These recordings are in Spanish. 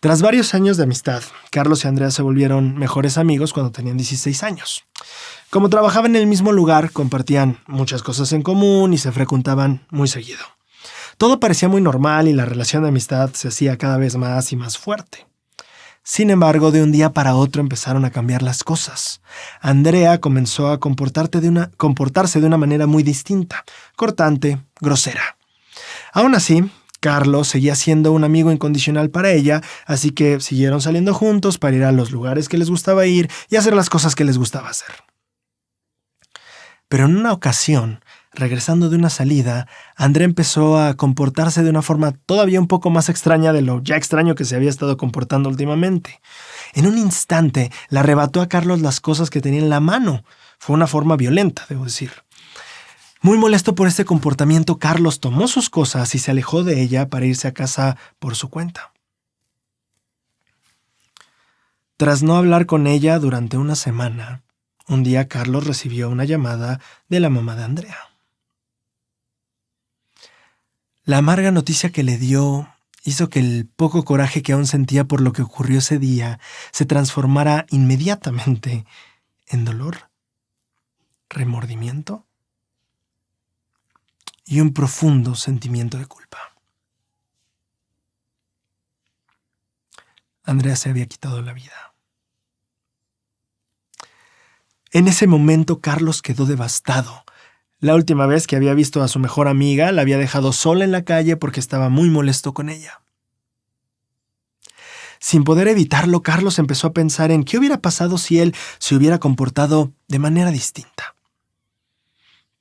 Tras varios años de amistad, Carlos y Andrea se volvieron mejores amigos cuando tenían 16 años. Como trabajaban en el mismo lugar, compartían muchas cosas en común y se frecuentaban muy seguido. Todo parecía muy normal y la relación de amistad se hacía cada vez más y más fuerte. Sin embargo, de un día para otro empezaron a cambiar las cosas. Andrea comenzó a comportarse de una manera muy distinta, cortante, grosera. Aún así, Carlos seguía siendo un amigo incondicional para ella, así que siguieron saliendo juntos para ir a los lugares que les gustaba ir y hacer las cosas que les gustaba hacer. Pero en una ocasión, regresando de una salida, Andrea empezó a comportarse de una forma todavía un poco más extraña de lo ya extraño que se había estado comportando últimamente. En un instante, le arrebató a Carlos las cosas que tenía en la mano. Fue una forma violenta, debo decir. Muy molesto por este comportamiento, Carlos tomó sus cosas y se alejó de ella para irse a casa por su cuenta. Tras no hablar con ella durante una semana, un día Carlos recibió una llamada de la mamá de Andrea. La amarga noticia que le dio hizo que el poco coraje que aún sentía por lo que ocurrió ese día se transformara inmediatamente en dolor, remordimiento y un profundo sentimiento de culpa. Andrea se había quitado la vida. En ese momento, Carlos quedó devastado. La última vez que había visto a su mejor amiga, la había dejado sola en la calle porque estaba muy molesto con ella. Sin poder evitarlo, Carlos empezó a pensar en qué hubiera pasado si él se hubiera comportado de manera distinta.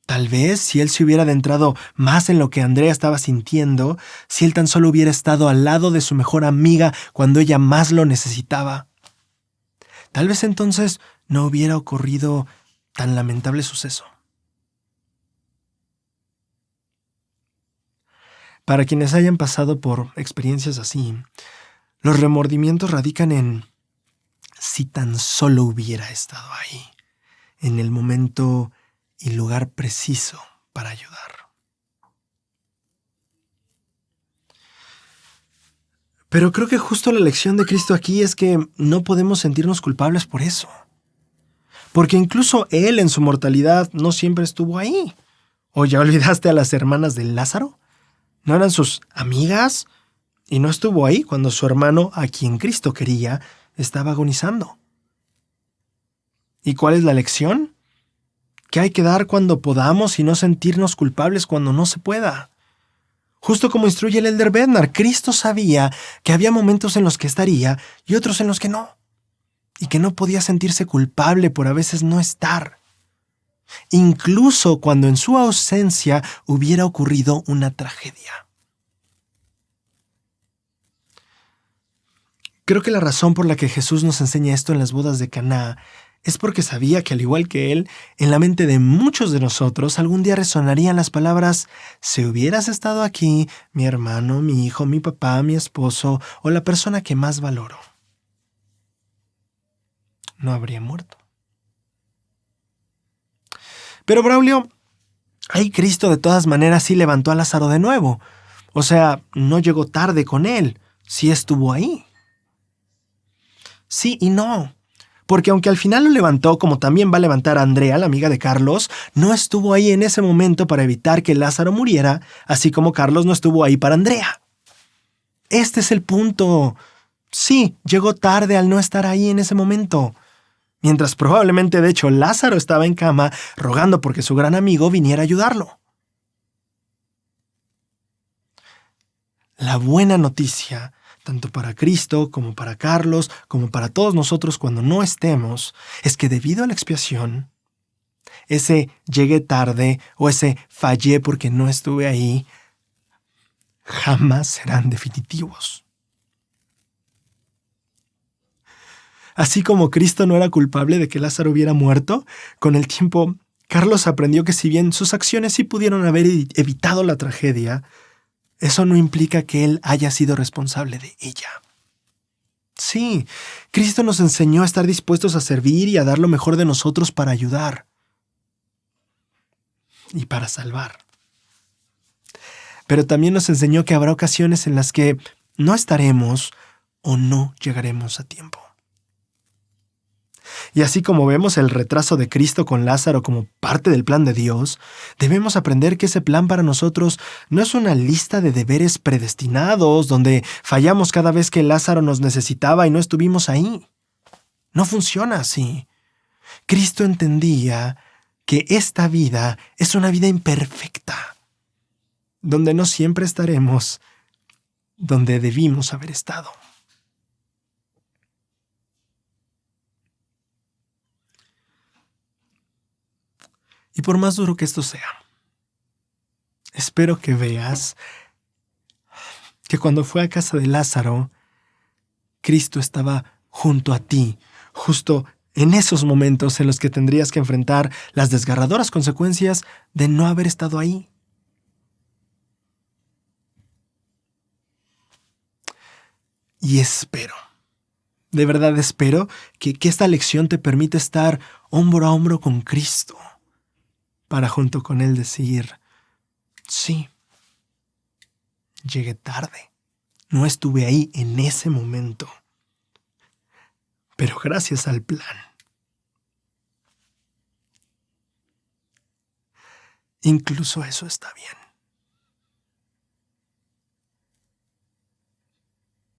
Tal vez si él se hubiera adentrado más en lo que Andrea estaba sintiendo, si él tan solo hubiera estado al lado de su mejor amiga cuando ella más lo necesitaba. Tal vez entonces no hubiera ocurrido tan lamentable suceso. Para quienes hayan pasado por experiencias así, los remordimientos radican en si tan solo hubiera estado ahí, en el momento y lugar preciso para ayudar. Pero creo que justo la lección de Cristo aquí es que no podemos sentirnos culpables por eso. Porque incluso Él en su mortalidad no siempre estuvo ahí. ¿O ya olvidaste a las hermanas de Lázaro? ¿No eran sus amigas? Y no estuvo ahí cuando su hermano, a quien Cristo quería, estaba agonizando. ¿Y cuál es la lección? Que hay que dar cuando podamos y no sentirnos culpables cuando no se pueda. Justo como instruye el Elder Bednar, Cristo sabía que había momentos en los que estaría y otros en los que no. Y que no podía sentirse culpable por a veces no estar. Incluso cuando en su ausencia hubiera ocurrido una tragedia. Creo que la razón por la que Jesús nos enseña esto en las bodas de Caná es porque sabía que, al igual que Él, en la mente de muchos de nosotros algún día resonarían las palabras: si hubieras estado aquí, mi hermano, mi hijo, mi papá, mi esposo o la persona que más valoro, no habría muerto. Pero Braulio, ahí Cristo de todas maneras sí levantó a Lázaro de nuevo. O sea, no llegó tarde con él, sí estuvo ahí. Sí y no. Porque aunque al final lo levantó, como también va a levantar a Andrea, la amiga de Carlos, no estuvo ahí en ese momento para evitar que Lázaro muriera, así como Carlos no estuvo ahí para Andrea. Este es el punto. Sí, llegó tarde al no estar ahí en ese momento. Mientras probablemente, de hecho, Lázaro estaba en cama rogando porque su gran amigo viniera a ayudarlo. La buena noticia, tanto para Cristo como para Carlos, como para todos nosotros cuando no estemos, es que debido a la expiación, ese llegué tarde o ese fallé porque no estuve ahí, jamás serán definitivos. Así como Cristo no era culpable de que Lázaro hubiera muerto, con el tiempo, Carlos aprendió que si bien sus acciones sí pudieron haber evitado la tragedia, eso no implica que él haya sido responsable de ella. Sí, Cristo nos enseñó a estar dispuestos a servir y a dar lo mejor de nosotros para ayudar y para salvar. Pero también nos enseñó que habrá ocasiones en las que no estaremos o no llegaremos a tiempo. Y así como vemos el retraso de Cristo con Lázaro como parte del plan de Dios, debemos aprender que ese plan para nosotros no es una lista de deberes predestinados donde fallamos cada vez que Lázaro nos necesitaba y no estuvimos ahí. No funciona así. Cristo entendía que esta vida es una vida imperfecta, donde no siempre estaremos donde debimos haber estado. Y por más duro que esto sea, espero que veas que cuando fue a casa de Lázaro, Cristo estaba junto a ti, justo en esos momentos en los que tendrías que enfrentar las desgarradoras consecuencias de no haber estado ahí. Y espero, de verdad espero, que esta lección te permita estar hombro a hombro con Cristo, para junto con Él decir, sí, llegué tarde, no estuve ahí en ese momento, pero gracias al plan, incluso eso está bien.